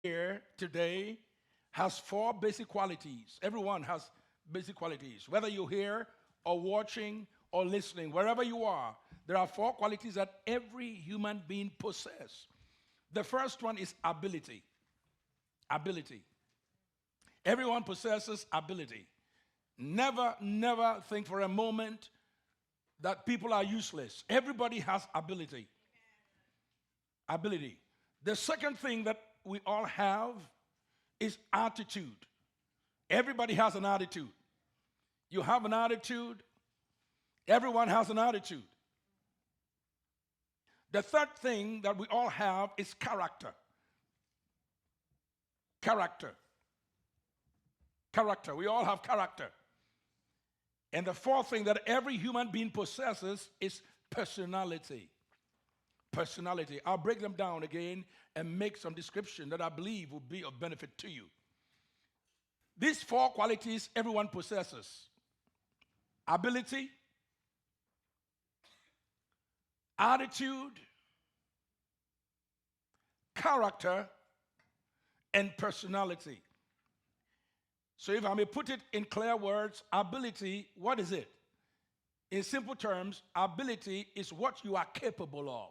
here today has four basic qualities. Everyone has basic qualities. Whether you're here or watching or listening, wherever you are, there are four qualities that every human being possesses. The first one is ability. Ability. Everyone possesses ability. Never think for a moment that people are useless. Everybody has ability. Ability. The second thing that we all have is attitude. Everybody has an attitude. You have an attitude. Everyone has an attitude. The third thing that we all have is character. Character. Character. We all have character. And the fourth thing that every human being possesses is personality. Personality. I'll break them down again and make some description that I believe will be of benefit to you. These four qualities everyone possesses: ability, attitude, character, and personality. So if I may put it in clear words, ability, what is it? In simple terms, ability is what you are capable of.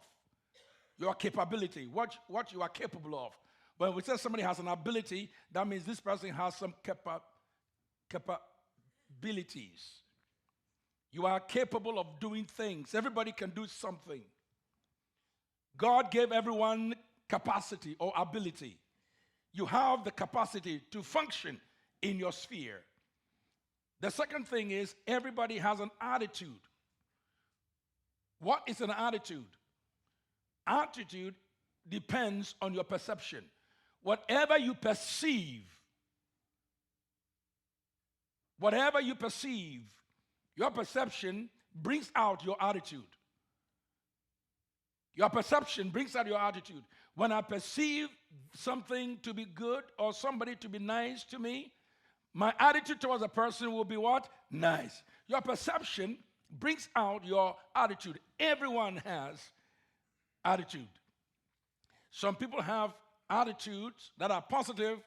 Your capability, what you are capable of. When we say somebody has an ability, that means this person has some capabilities. You are capable of doing things. Everybody can do something. God gave everyone capacity or ability. You have the capacity to function in your sphere. The second thing is everybody has an attitude. What is an attitude? Attitude depends on your perception. Whatever you perceive, your perception brings out your attitude. Your perception brings out your attitude. When I perceive something to be good or somebody to be nice to me, my attitude towards a person will be what? Nice. Your perception brings out your attitude. Everyone has attitude. Some people have attitudes that are positive,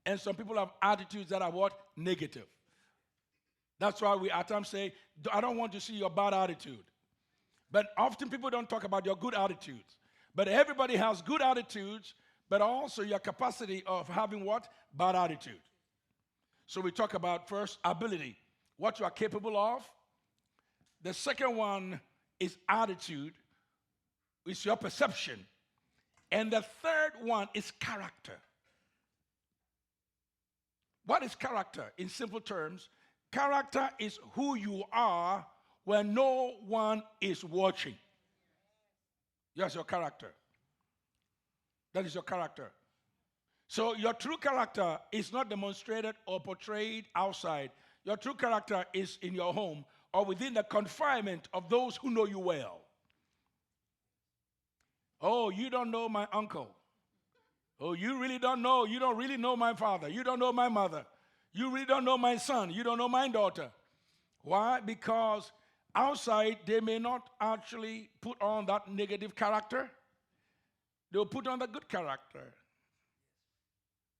and some people have attitudes that are what? Negative. That's why we at times say, I don't want to see your bad attitude. But often people don't talk about your good attitudes. But everybody has good attitudes, but also your capacity of having what? Bad attitude. So we talk about first ability, what you are capable of. The second one is attitude, it's your perception. And the third one is character. What is character? In simple terms, character is who you are when no one is watching. That's your character. That is your character. So your true character is not demonstrated or portrayed outside. Your true character is in your home or within the confinement of those who know you well. Oh, you don't know my uncle. Oh, you really don't know. You don't really know my father. You don't know my mother. You really don't know my son. You don't know my daughter. Why? Because outside, they may not actually put on that negative character. They'll put on the good character.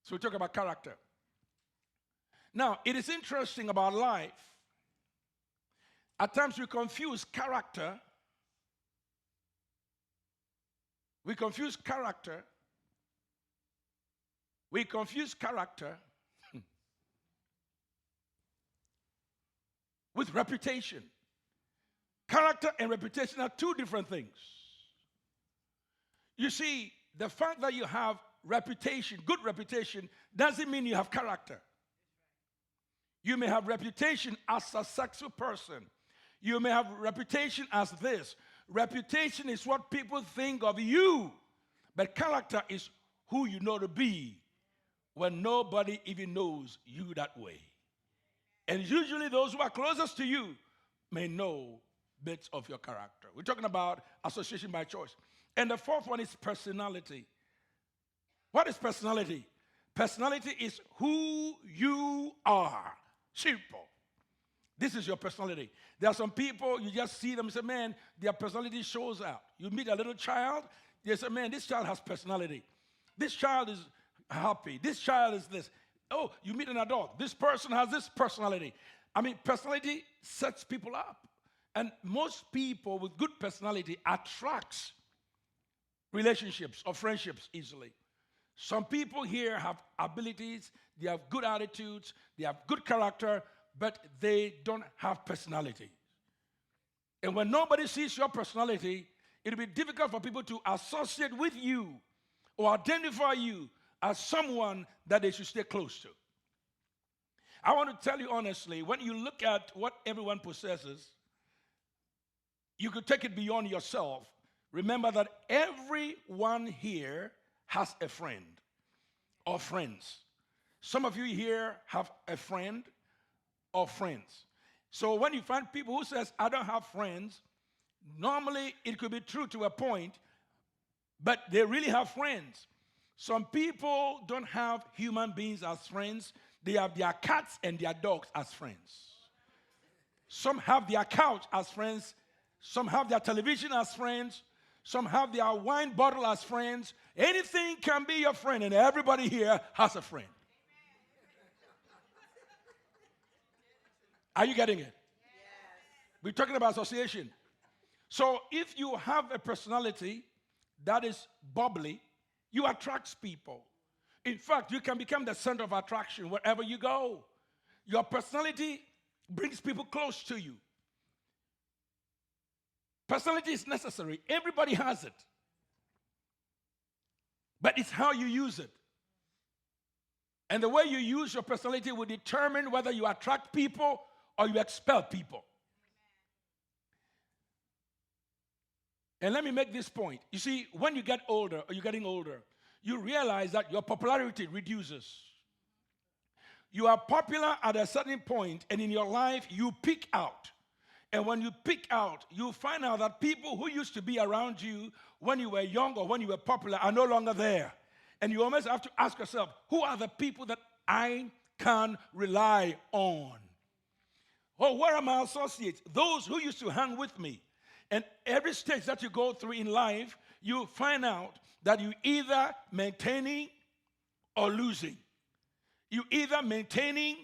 So we talk about character. Now, it is interesting about life. At times we confuse character. We confuse character with reputation. Character and reputation are two different things. You see, the fact that you have reputation, good reputation, doesn't mean you have character. You may have reputation as a successful person. You may have reputation as this. Reputation is what people think of you, but character is who you know to be when nobody even knows you that way. And usually those who are closest to you may know bits of your character. We're talking about association by choice. And the fourth one is personality. What is personality? Personality is who you are. Simple. This is your personality. There are some people, you just see them and say, man, their personality shows out. You meet a little child, they say, man, this child has personality. This child happy. This child is this. Oh, you meet an adult. This person has this personality. I mean, personality sets people up. And most people with good personality attracts relationships or friendships easily. Some people here have abilities, they have good attitudes, they have good character, but they don't have personality. And when nobody sees your personality, it'll be difficult for people to associate with you or identify you as someone that they should stay close to. I want to tell you honestly, when you look at what everyone possesses, you could take it beyond yourself. Remember that everyone here has a friend or friends. Some of you here have a friend or friends. So when you find people who says, I don't have friends, normally it could be true to a point, but they really have friends. Some people don't have human beings as friends. They have their cats and their dogs as friends. Some have their couch as friends. Some have their television as friends. Some have their wine bottle as friends. Anything can be your friend, and everybody here has a friend. Are you getting it? Yes. We're talking about association. So if you have a personality that is bubbly, you attract people. In fact, you can become the center of attraction wherever you go. Your personality brings people close to you. Personality is necessary. Everybody has it. But it's how you use it. And the way you use your personality will determine whether you attract people or you expel people. And let me make this point. You see, when you get older or you're getting older, you realize that your popularity reduces. You are popular at a certain point, and in your life, you peak out. And when you peak out, you find out that people who used to be around you when you were young or when you were popular are no longer there. And you almost have to ask yourself, who are the people that I can rely on? Or where are my associates? Those who used to hang with me. And every stage that you go through in life, you find out that you either maintaining or losing. You either maintaining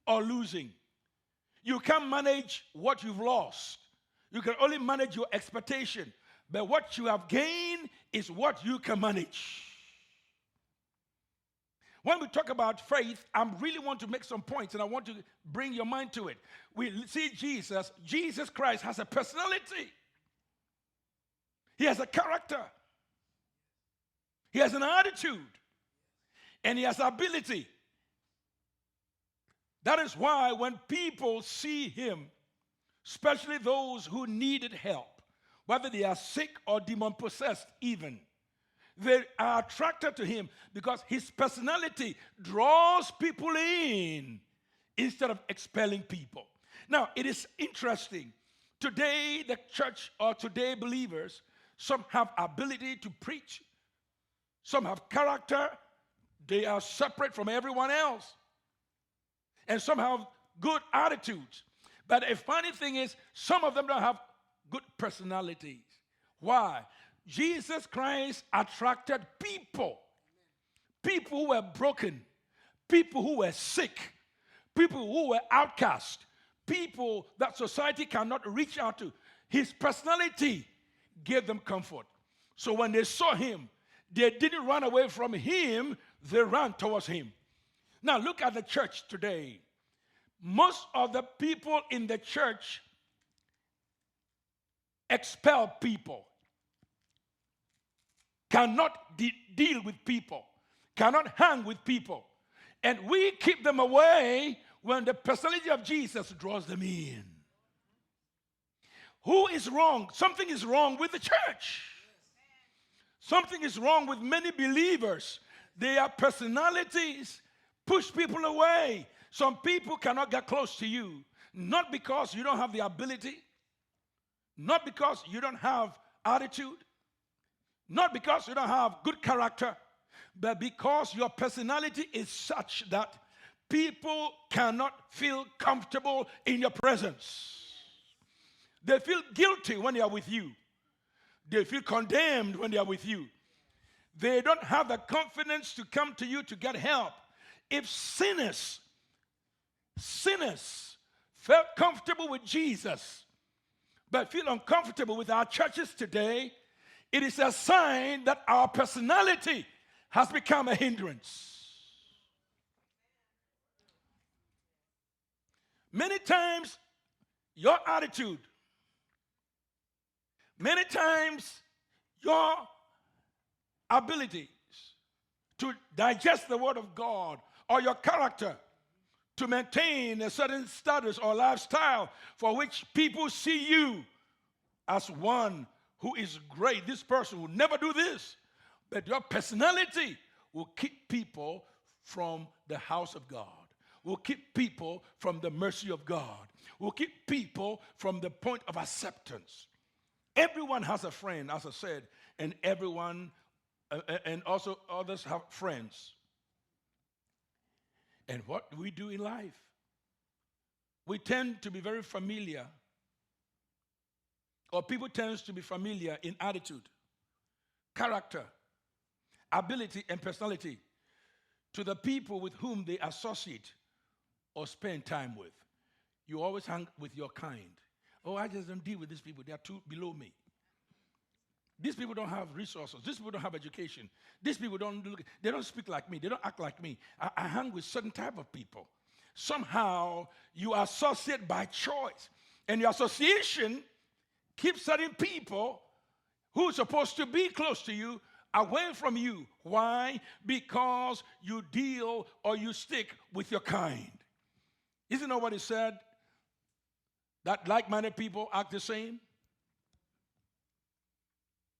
or losing. You can't manage what you've lost. You can only manage your expectation. But what you have gained is what you can manage. When we talk about faith, I really want to make some points, and I want to bring your mind to it. We see Jesus. Jesus Christ has a personality. He has a character. He has an attitude. And he has ability. That is why when people see him, especially those who needed help, whether they are sick or demon-possessed even, they are attracted to him because his personality draws people in instead of expelling people. Now, it is interesting. Today, the church or today believers, some have ability to preach. Some have character. They are separate from everyone else. And some have good attitudes. But a funny thing is, some of them don't have good personalities. Why? Jesus Christ attracted people. People who were broken. People who were sick. People who were outcast. People that society cannot reach out to. His personality gave them comfort. So when they saw him, they didn't run away from him, they ran towards him. Now look at the church today. Most of the people in the church expel people, cannot deal with people, cannot hang with people. And we keep them away when the personality of Jesus draws them in. Who is wrong? Something is wrong with the church. Something is wrong with many believers. Their personalities push people away. Some people cannot get close to you, not because you don't have the ability, not because you don't have attitude, not because you don't have good character, but because your personality is such that people cannot feel comfortable in your presence. They feel guilty when they are with you. They feel condemned when they are with you. They don't have the confidence to come to you to get help. If sinners felt comfortable with Jesus, but feel uncomfortable with our churches today, it is a sign that our personality has become a hindrance. Many times, your attitude, many times, your abilities to digest the Word of God, or your character to maintain a certain status or lifestyle for which people see you as one who is great. This person will never do this. But your personality will keep people from the house of God, will keep people from the mercy of God, will keep people from the point of acceptance. Everyone has a friend, as I said, and everyone, and also others have friends. And what do we do in life? We tend to be very familiar, or people tend to be familiar in attitude, character, ability, and personality to the people with whom they associate or spend time with. You always hang with your kind. Oh, I just don't deal with these people. They are too below me. These people don't have resources. These people don't have education. These people they don't speak like me. They don't act like me. I hang with certain type of people. Somehow you associate by choice. And your association keeps certain people who are supposed to be close to you away from you. Why? Because you deal or you stick with your kind. Isn't that what it said? That like-minded people act the same?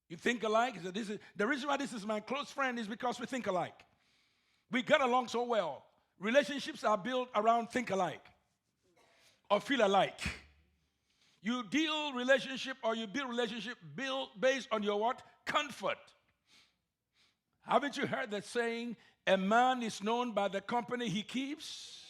You think alike? The reason why this is my close friend is because we think alike. We get along so well. Relationships are built around think alike or feel alike. You deal relationship or you build relationship based on your what? Comfort. Haven't you heard that saying, a man is known by the company he keeps?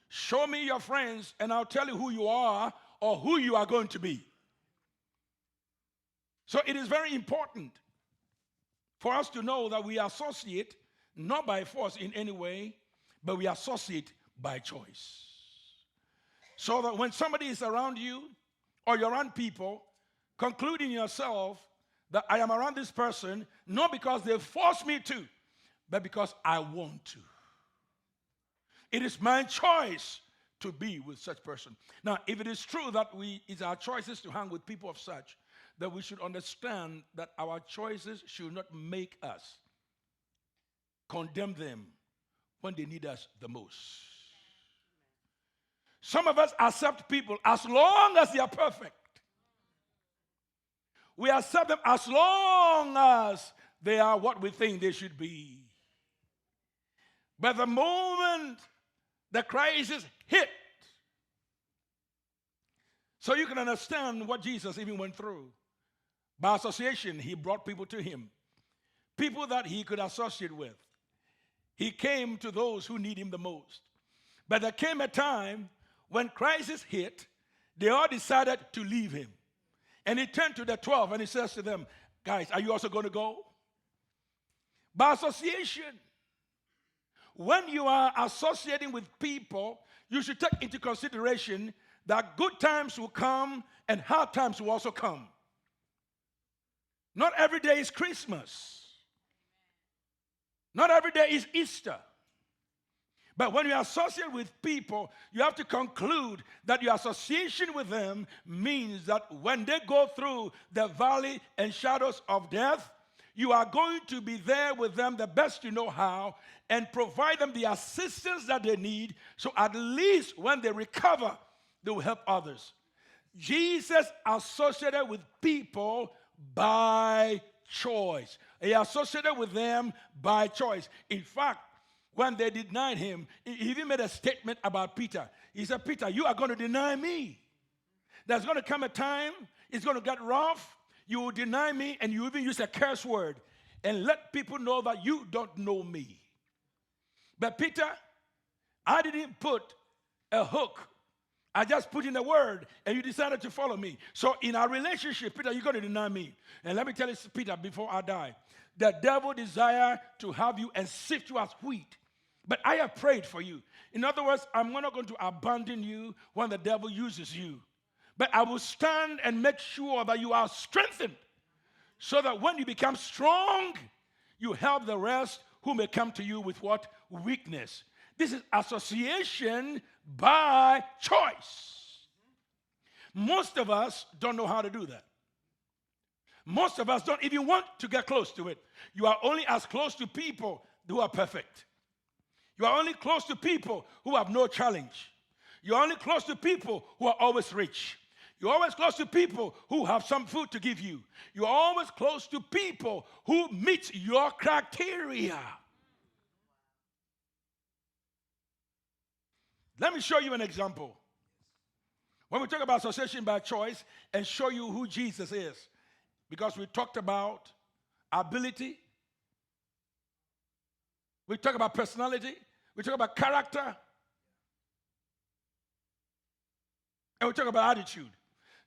Show me your friends and I'll tell you who you are or who you are going to be. So it is very important for us to know that we associate not by force in any way, but we associate by choice. So that when somebody is around you or you're around people, concluding yourself that I am around this person, not because they force me to, but because I want to. It is my choice to be with such person. Now, if it is true that it's our choices to hang with people of such, that we should understand that our choices should not make us condemn them when they need us the most. Some of us accept people as long as they are perfect. We accept them as long as they are what we think they should be. But the moment the crisis hit, so you can understand what Jesus even went through. By association, he brought people to him, people that he could associate with. He came to those who need him the most. But there came a time when crisis hit, they all decided to leave him. And he turned to the 12 and he says to them, guys, are you also going to go? By association, when you are associating with people, you should take into consideration that good times will come and hard times will also come. Not every day is Christmas. Not every day is Easter. But when you associate with people, you have to conclude that your association with them means that when they go through the valley and shadows of death, you are going to be there with them the best you know how and provide them the assistance that they need, so at least when they recover, they will help others. Jesus associated with people by choice. He associated with them by choice. In fact, when they denied him, he even made a statement about Peter. He said, Peter, you are going to deny me. There's going to come a time, it's going to get rough. You will deny me, and you even use a curse word and let people know that you don't know me. But Peter, I didn't put a hook I just put in a word and you decided to follow me. So in our relationship, Peter, you're going to deny me. And let me tell you, Peter, before I die, the devil desire to have you and sift you as wheat. But I have prayed for you. In other words, I'm not going to abandon you when the devil uses you. But I will stand and make sure that you are strengthened so that when you become strong, you help the rest who may come to you with what? Weakness. This is association by choice. Most of us don't know how to do that. Most of us don't even want to get close to it. You are only as close to people who are perfect. You are only close to people who have no challenge. You're only close to people who are always rich. You're always close to people who have some food to give you. You're always close to people who meet your criteria. Let me show you an example. When we talk about association by choice and show you who Jesus is, because we talked about ability, we talk about personality, we talk about character, and we talk about attitude.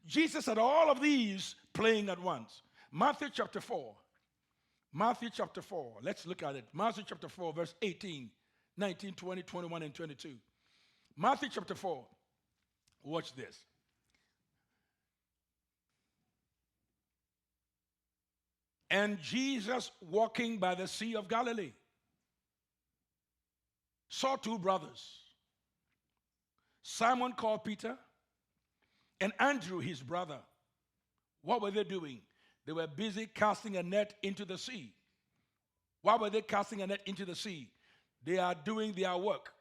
Jesus had all of these playing at once. Matthew chapter 4. Matthew chapter 4. Let's look at it. Matthew chapter 4, verse 18, 19, 20, 21, and 22. Matthew chapter 4. Watch this. And Jesus, walking by the Sea of Galilee, saw two brothers, Simon called Peter, and Andrew his brother. What were they doing? They were busy casting a net into the sea. Why were they casting a net into the sea? They are doing their work.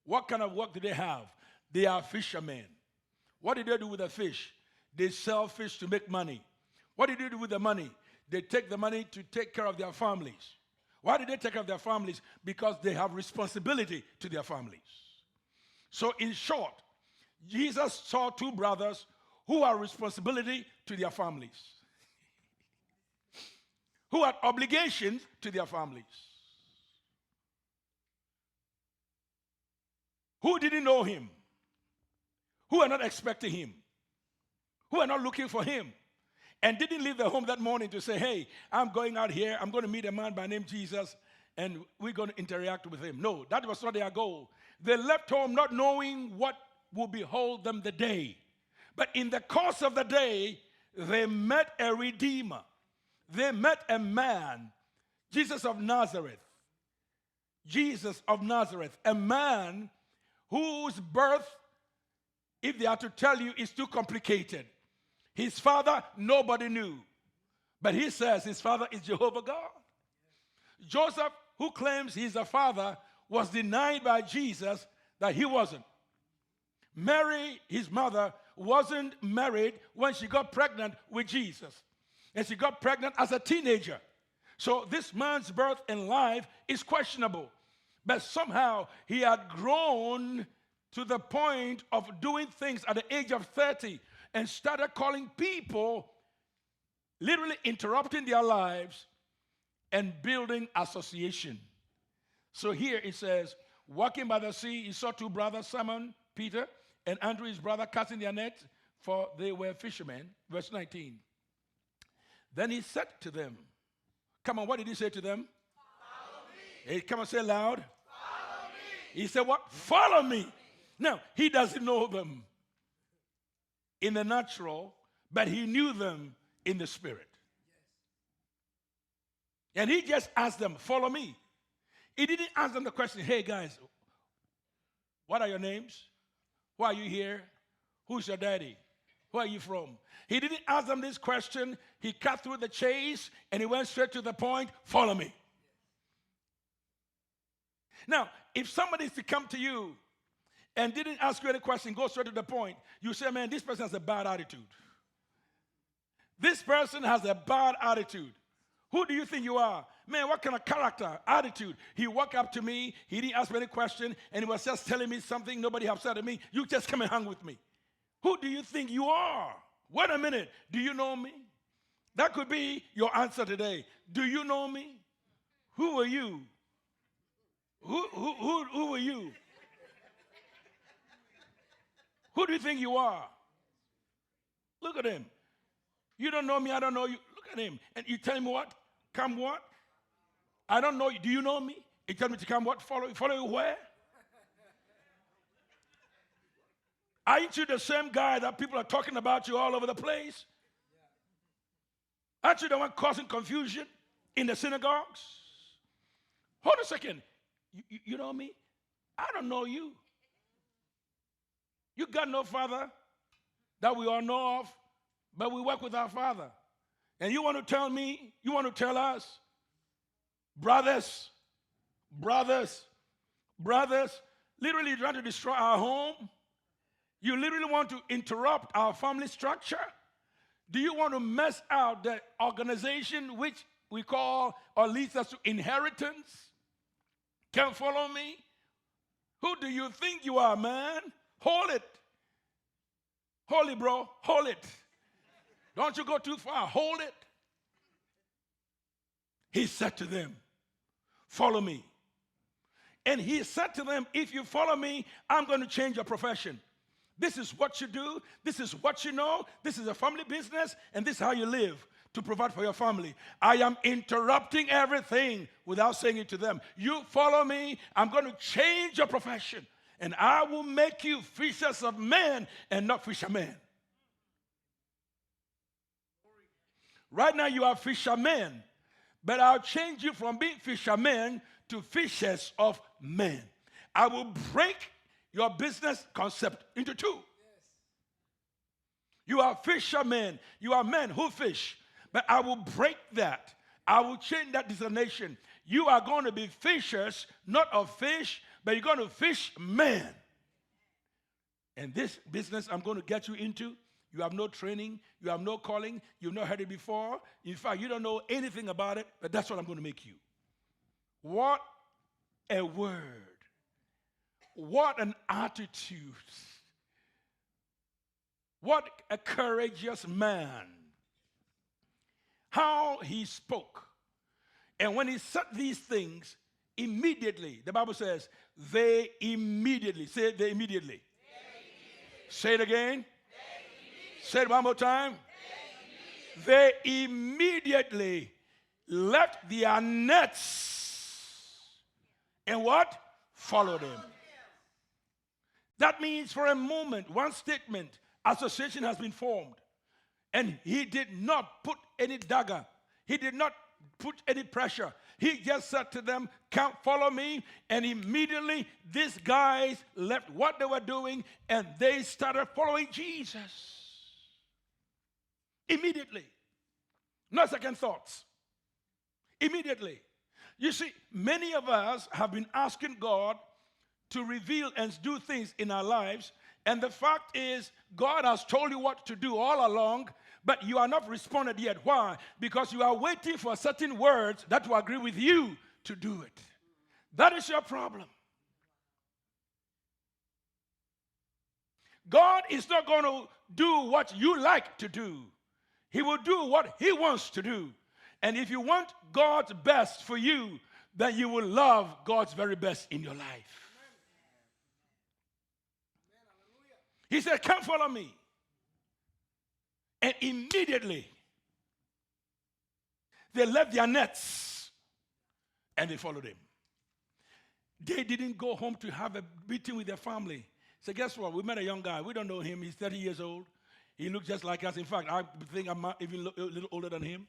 What kind of work do they have? They are fishermen. What did they do with the fish? They sell fish to make money. What did they do with the money? They take the money to take care of their families. Why did they take care of their families? Because they have responsibility to their families. So in short, Jesus saw two brothers who had responsibility to their families, who had obligations to their families, who didn't know him, who were not expecting him, who were not looking for him, and didn't leave their home that morning to say, hey, I'm going out here, I'm going to meet a man by name Jesus, and we're going to interact with him. No, that was not their goal. They left home not knowing what will behold them the day. But in the course of the day, they met a redeemer. They met a man, Jesus of Nazareth. Jesus of Nazareth, a man whose birth, if they are to tell you, is too complicated. His father, nobody knew. But he says his father is Jehovah God. Joseph, who claims he's a father, was denied by Jesus that he wasn't. Mary, his mother, wasn't married when she got pregnant with Jesus. And she got pregnant as a teenager. So this man's birth and life is questionable. But somehow he had grown to the point of doing things at the age of 30 and started calling people, literally interrupting their lives and building association. So here it says, walking by the sea, he saw two brothers, Simon, Peter, and Andrew, his brother, casting their net, for they were fishermen. Verse 19. Then he said to them, come on, what did he say to them? Follow me. Hey, come on, say loud. Follow me. He said what? Follow me. Now, he doesn't know them in the natural, but he knew them in the spirit. And he just asked them, follow me. He didn't ask them the question, hey guys, what are your names? Why are you here? Who's your daddy? Where are you from? He didn't ask them this question. He cut through the chase and he went straight to the point, follow me. Now, if somebody is to come to you and didn't ask you any question, go straight to the point, you say, man, this person has a bad attitude. This person has a bad attitude. Who do you think you are? Man, what kind of character, attitude? He walked up to me, he didn't ask me any question, and he was just telling me something nobody have said to me. You just come and hang with me. Who do you think you are? Wait a minute. Do you know me? That could be your answer today. Do you know me? Who are you? Who are you? Who do you think you are? Look at him. You don't know me, I don't know you. Look at him. And you tell him what? Come what? I don't know you. Do you know me? You tell me to come what? Follow you where? Aren't you the same guy that people are talking about you all over the place? Aren't you the one causing confusion in the synagogues? Hold a second. You know me? I don't know you. You got no father that we all know of, but we work with our Father. And you want to tell me, you want to tell us, brothers, literally trying to destroy our home? You literally want to interrupt our family structure? Do you want to mess out the organization which we call or leads us to inheritance? Can't follow me? Who do you think you are, man? Hold it. Hold it, bro. Hold it. Don't you go too far. Hold it. He said to them, follow me. And he said to them, if you follow me, I'm going to change your profession. This is what you do. This is what you know. This is a family business, and this is how you live to provide for your family. I am interrupting everything without saying it to them. You follow me, I'm going to change your profession, and I will make you fishers of men and not fishermen. Right now you are fishermen, but I'll change you from being fishermen to fishers of men. I will break your business concept into two. You are fishermen. You are men who fish. But I will break that. I will change that designation. You are going to be fishers, not of fish, but you're going to fish men. And this business I'm going to get you into, you have no training, you have no calling, you've not heard it before. In fact, you don't know anything about it, but that's what I'm going to make you. What a word. What an attitude. What a courageous man. How he spoke. And when he said these things, immediately, the Bible says, they immediately. Say they immediately. Say it again. Say it one more time. They immediately left their nets and what? Followed him. That means for a moment, one statement, association has been formed. And he did not put any dagger. He did not put any pressure. He just said to them, come follow me. And immediately these guys left what they were doing and they started following Jesus. Immediately. No second thoughts. Immediately. You see, many of us have been asking God to reveal and do things in our lives. And the fact is, God has told you what to do all along, but you are not responded yet. Why? Because you are waiting for certain words that will agree with you to do it. That is your problem. God is not going to do what you like to do. He will do what he wants to do. And if you want God's best for you, then you will love God's very best in your life. He said, come follow me. And immediately, they left their nets and they followed him. They didn't go home to have a meeting with their family. So guess what? We met a young guy. We don't know him. He's 30 years old. He looks just like us. In fact, I think I'm even a little older than him.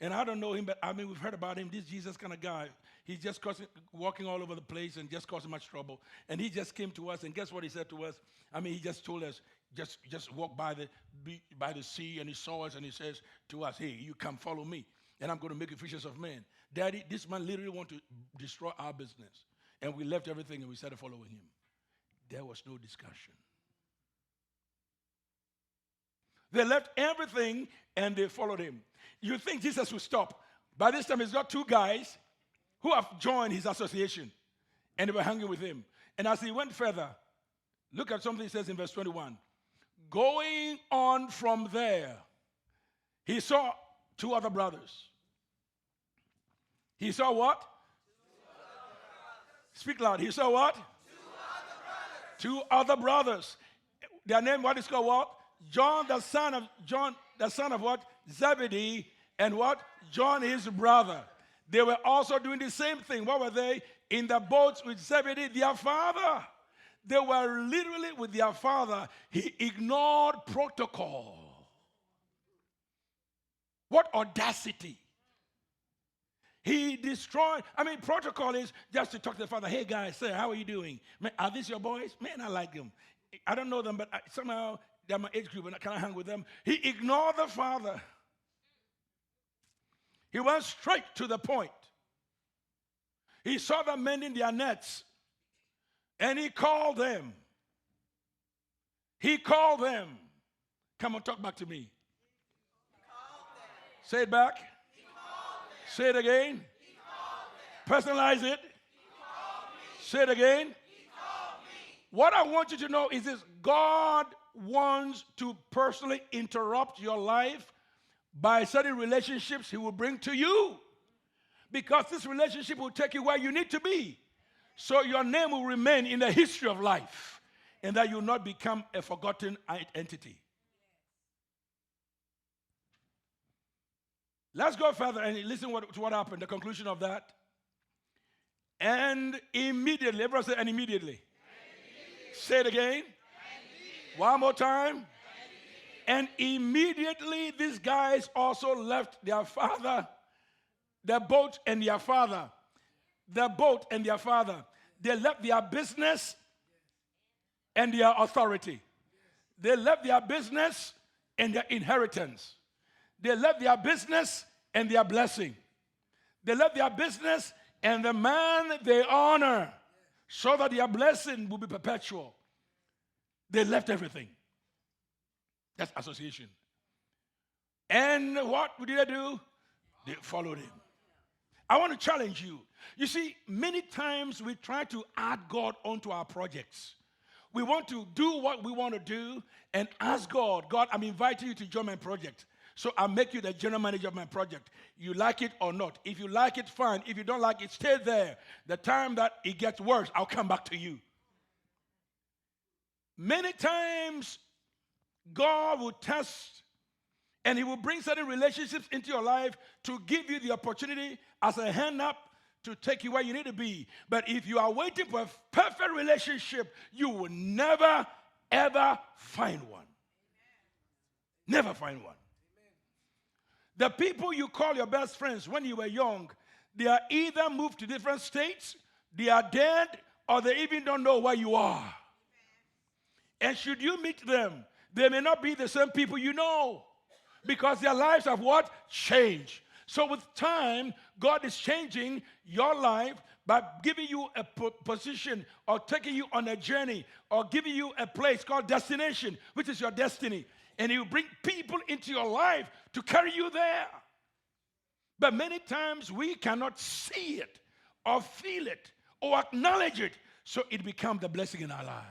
And I don't know him, but I mean, we've heard about him. This Jesus kind of guy. He's just walking all over the place and just causing much trouble. And he just came to us, and guess what he said to us? I mean, he just told us, just walk by the sea, and he saw us, and he says to us, hey, you come follow me, and I'm going to make you fishers of men. Daddy, this man literally want to destroy our business. And we left everything, and we started following him. There was no discussion. They left everything, and they followed him. You think Jesus would stop. By this time, he's got two guys who have joined his association, and they were hanging with him. And as he went further, look at something he says in verse 21. Going on from there, he saw two other brothers. He saw what? Speak loud. He saw what? Two other brothers. Their name, what is called what? John, the son of what? Zebedee, and what? John, his brother. They were also doing the same thing. What were they? In the boats with Zebedee, their father. They were literally with their father. He ignored protocol. What audacity. He destroyed. Protocol is just to talk to the father. Hey, guys, sir, how are you doing? Man, are these your boys? Man, I like them. I don't know them, but somehow they're my age group, and I can't hang with them. He ignored the father. He went straight to the point. He saw them mending their nets, and he called them. He called them. Come on, talk back to me. Say it back. Say it again. Personalize it. Say it again. What I want you to know is this: God wants to personally interrupt your life by certain relationships he will bring to you. Because this relationship will take you where you need to be. So your name will remain in the history of life, and that you will not become a forgotten entity. Let's go further and listen to what happened, the conclusion of that. And immediately, everyone say, and immediately. Say it again. One more time. And immediately these guys also left their father, their boat and their father. Their boat and their father. They left their business and their authority. They left their business and their inheritance. They left their business and their blessing. They left their business and the man they honor, so that their blessing will be perpetual. They left everything. That's association. And what did they do? They followed him. I want to challenge you. You see, many times we try to add God onto our projects. We want to do what we want to do and ask God, I'm inviting you to join my project. So I'll make you the general manager of my project. You like it or not. If you like it, fine. If you don't like it, stay there. The time that it gets worse, I'll come back to you. Many times, God will test and he will bring certain relationships into your life to give you the opportunity as a hand up to take you where you need to be. But if you are waiting for a perfect relationship, you will never, ever find one. Never find one. The people you call your best friends when you were young, they are either moved to different states, they are dead, or they even don't know where you are. And should you meet them, they may not be the same people you know, because their lives have what? Changed. So with time, God is changing your life by giving you a position or taking you on a journey or giving you a place called destination, which is your destiny. And he will bring people into your life to carry you there. But many times we cannot see it or feel it or acknowledge it, so it becomes the blessing in our lives.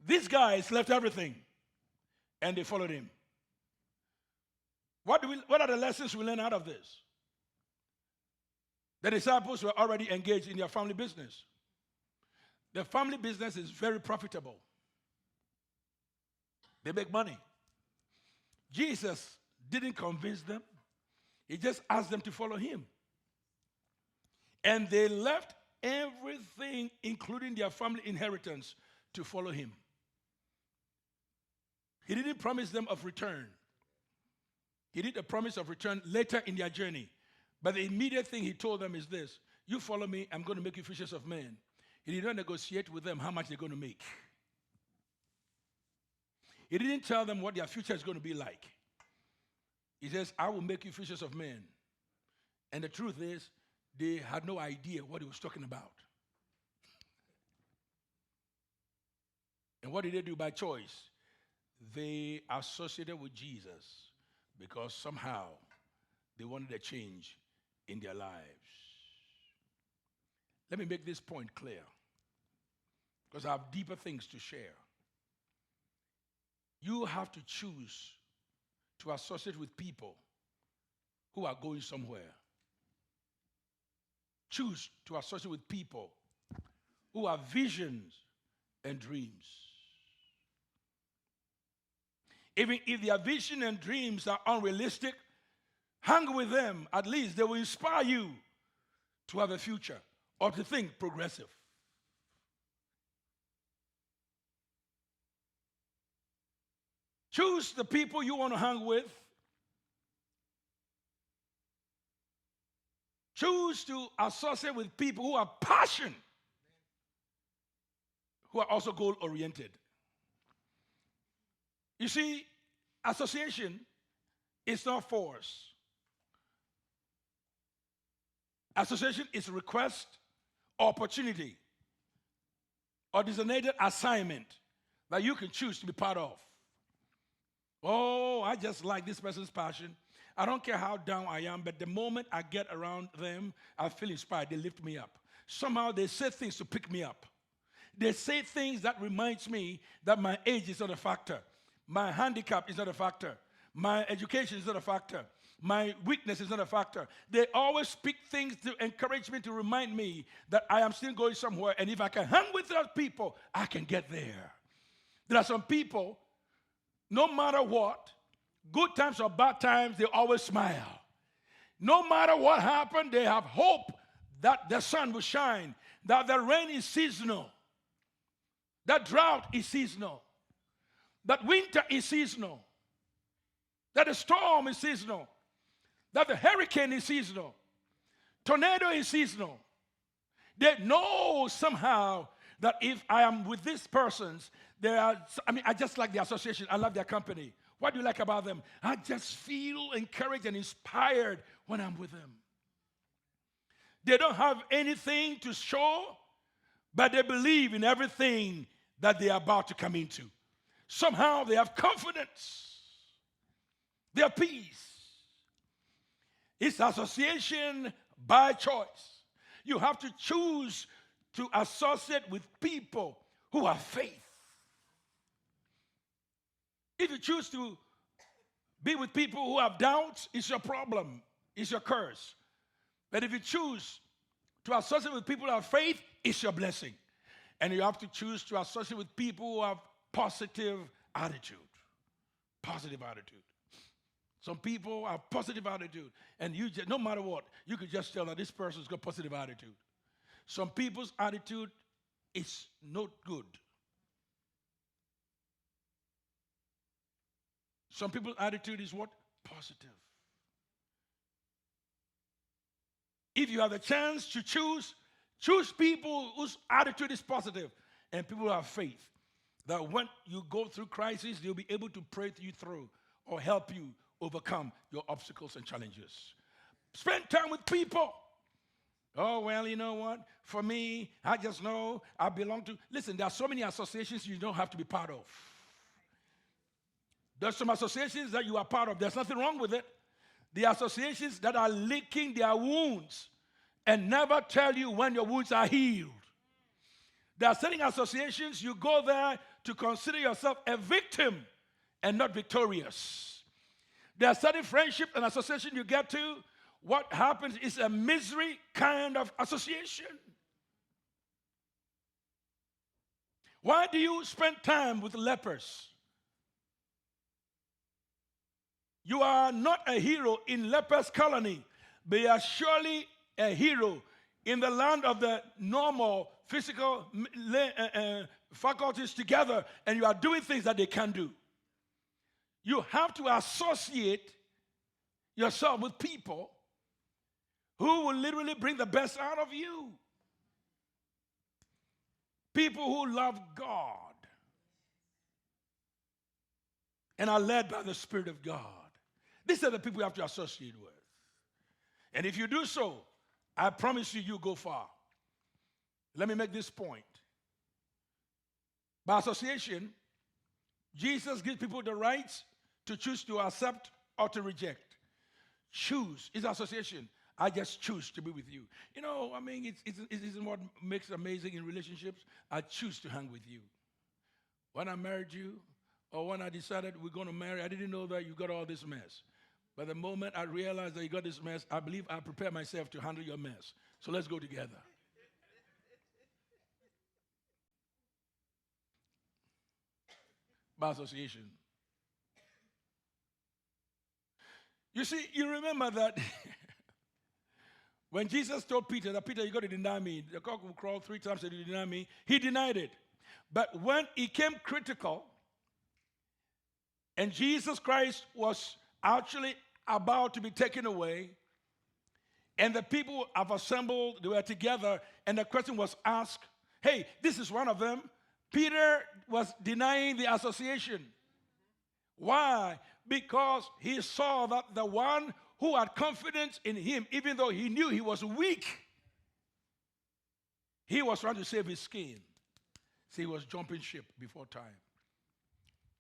These guys left everything and they followed him. What are the lessons we learn out of this? The disciples were already engaged in their family business. The family business is very profitable. They make money. Jesus didn't convince them. He just asked them to follow him. And they left everything, including their family inheritance, to follow him. He didn't promise them of return. He did a promise of return later in their journey. But the immediate thing he told them is this: you follow me, I'm going to make you fishers of men. He did not negotiate with them how much they're going to make. He didn't tell them what their future is going to be like. He says, I will make you fishers of men. And the truth is, they had no idea what he was talking about. And what did they do by choice? They associated with Jesus because somehow they wanted a change in their lives. Let me make this point clear, because I have deeper things to share. You have to choose to associate with people who are going somewhere. Choose to associate with people who have visions and dreams. Even if their vision and dreams are unrealistic, hang with them. At least they will inspire you to have a future or to think progressive. Choose the people you want to hang with. Choose to associate with people who have passion, who are also goal-oriented. You see, association is not force. Association is request, opportunity, or designated assignment that you can choose to be part of. Oh, I just like this person's passion. I don't care how down I am, but the moment I get around them, I feel inspired. They lift me up. Somehow they say things to pick me up. They say things that reminds me that my age is not a factor. My handicap is not a factor. My education is not a factor. My weakness is not a factor. They always speak things to encourage me, to remind me that I am still going somewhere. And if I can hang with those people, I can get there. There are some people, no matter what, good times or bad times, they always smile. No matter what happened, they have hope that the sun will shine, that the rain is seasonal, that drought is seasonal, that winter is seasonal, that the storm is seasonal, that the hurricane is seasonal, tornado is seasonal. They know somehow that if I am with these persons, I just like the association. I love their company. What do you like about them? I just feel encouraged and inspired when I'm with them. They don't have anything to show, but they believe in everything that they are about to come into. Somehow they have confidence. They have peace. It's association by choice. You have to choose to associate with people who have faith. If you choose to be with people who have doubts, it's your problem, it's your curse. But if you choose to associate with people who have faith, it's your blessing. And you have to choose to associate with people who have positive attitude. Positive attitude. Some people have positive attitude, and you just, no matter what, you could just tell that this person's got positive attitude. Some people's attitude is not good. Some people's attitude is what? Positive. If you have the chance to choose people whose attitude is positive and people who have faith. That when you go through crisis, they'll be able to pray you through or help you overcome your obstacles and challenges. Spend time with people. Oh, well, you know what? For me, I just know I belong to. Listen, there are so many associations you don't have to be part of. There's some associations that you are part of. There's nothing wrong with it. The associations that are licking their wounds and never tell you when your wounds are healed. There are certain associations you go there to consider yourself a victim and not victorious. There are certain friendships and associations you get to. What happens is a misery kind of association. Why do you spend time with lepers? You are not a hero in lepers' colony, but you are surely a hero in the land of the normal physical faculties together, and you are doing things that they can't do. You have to associate yourself with people who will literally bring the best out of you. People who love God and are led by the Spirit of God. These are the people you have to associate with. And if you do so, I promise you, you'll go far. Let me make this point. By association, Jesus gives people the right to choose to accept or to reject. Choose is association. I just choose to be with you. You know, I mean, it isn't what makes amazing in relationships. I choose to hang with you. When I married you, or when I decided we're going to marry, I didn't know that you got all this mess. But the moment I realized that you got this mess, I believe I prepared myself to handle your mess. So let's go together. by association. You see, you remember that when Jesus told Peter that, Peter, you got to deny me. The cock will crow 3 times and you deny me. He denied it. But when it came critical, and Jesus Christ was actually about to be taken away, and the people have assembled, they were together, and the question was asked, hey, this is one of them. Peter was denying the association. Why? Because he saw that the one who had confidence in him, even though he knew he was weak, he was trying to save his skin. So he was jumping ship before time.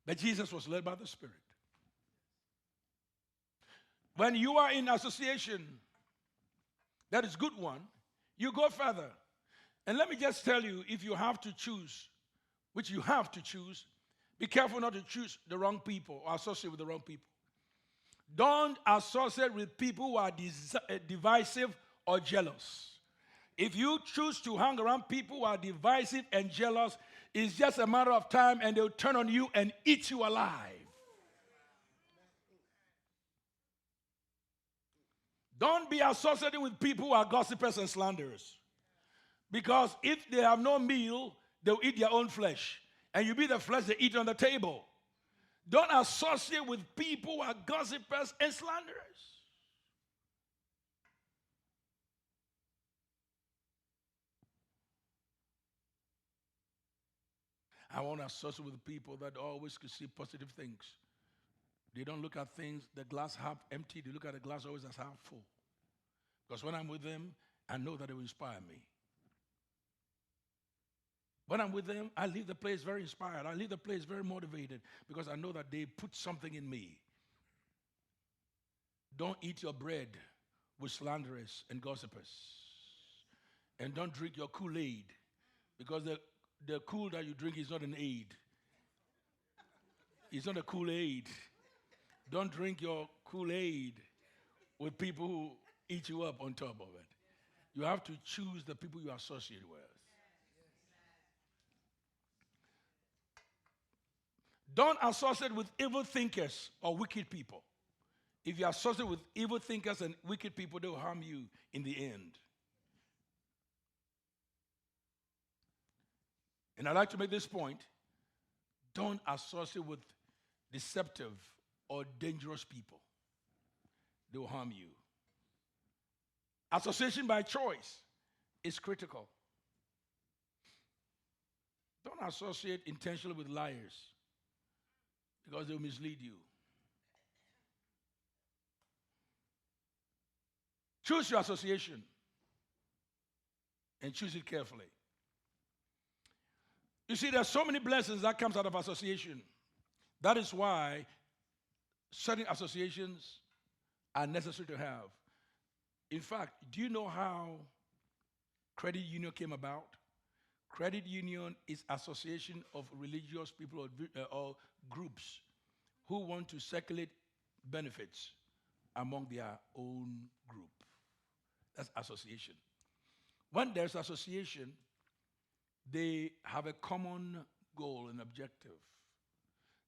But Jesus was led by the Spirit. When you are in association, that is good one, you go further. And let me just tell you, if you have to choose, which you have to choose, be careful not to choose the wrong people or associate with the wrong people. Don't associate with people who are divisive or jealous. If you choose to hang around people who are divisive and jealous, it's just a matter of time and they'll turn on you and eat you alive. Don't be associating with people who are gossipers and slanderers. Because if they have no meal, they'll eat their own flesh. And you be the flesh they eat on the table. Don't associate with people who are gossipers and slanderers. I want to associate with people that always can see positive things. They don't look at things, the glass half empty. They look at the glass always as half full. Because when I'm with them, I know that they will inspire me. When I'm with them, I leave the place very inspired. I leave the place very motivated because I know that they put something in me. Don't eat your bread with slanderers and gossipers. And don't drink your Kool-Aid because the Kool that you drink is not an aid. It's not a Kool-Aid. Don't drink your Kool-Aid with people who eat you up on top of it. You have to choose the people you associate with. Don't associate with evil thinkers or wicked people. If you associate with evil thinkers and wicked people, they will harm you in the end. And I'd like to make this point. Don't associate with deceptive or dangerous people. They will harm you. Association by choice is critical. Don't associate intentionally with liars because they will mislead you. Choose your association and choose it carefully. You see, there are so many blessings that comes out of association. That is why certain associations are necessary to have. In fact, do you know how credit union came about? Credit union is association of religious people or groups who want to circulate benefits among their own group. That's association. When there's association, they have a common goal and objective.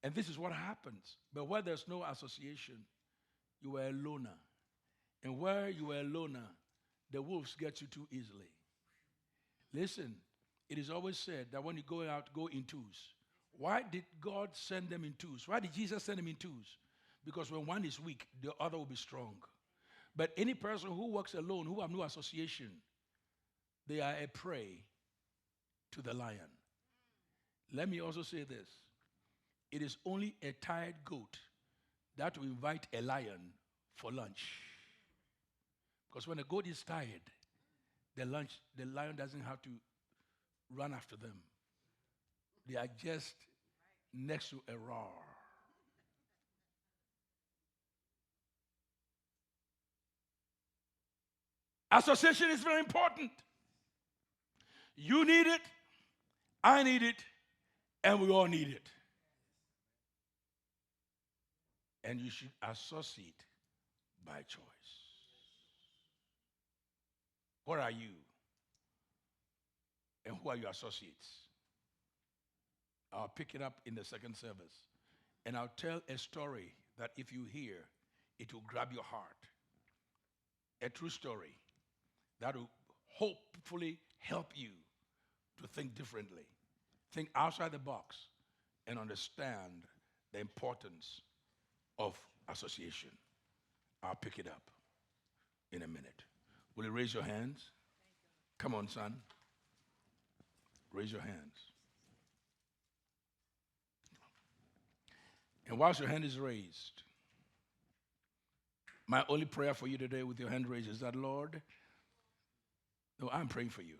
And this is what happens. But where there's no association, you are a loner. And where you are a loner, the wolves get you too easily. Listen, it is always said that when you go out, go in twos. Why did God send them in twos? Why did Jesus send them in twos? Because when one is weak, the other will be strong. But any person who works alone, who have no association, they are a prey to the lion. Let me also say this. It is only a tired goat that will invite a lion for lunch. Because when a goat is tired, the lion doesn't have to run after them. They are just next to a roar. Association is very important. You need it, I need it, and we all need it. And you should associate by choice. What are you? And who are your associates? I'll pick it up in the second service. And I'll tell a story that if you hear, it will grab your heart. A true story that will hopefully help you to think differently, think outside the box, and understand the importance of association. I'll pick it up in a minute. Will you raise your hands? Come on, son. Raise your hands. And whilst your hand is raised, my only prayer for you today with your hand raised is that, Lord, no, I'm praying for you.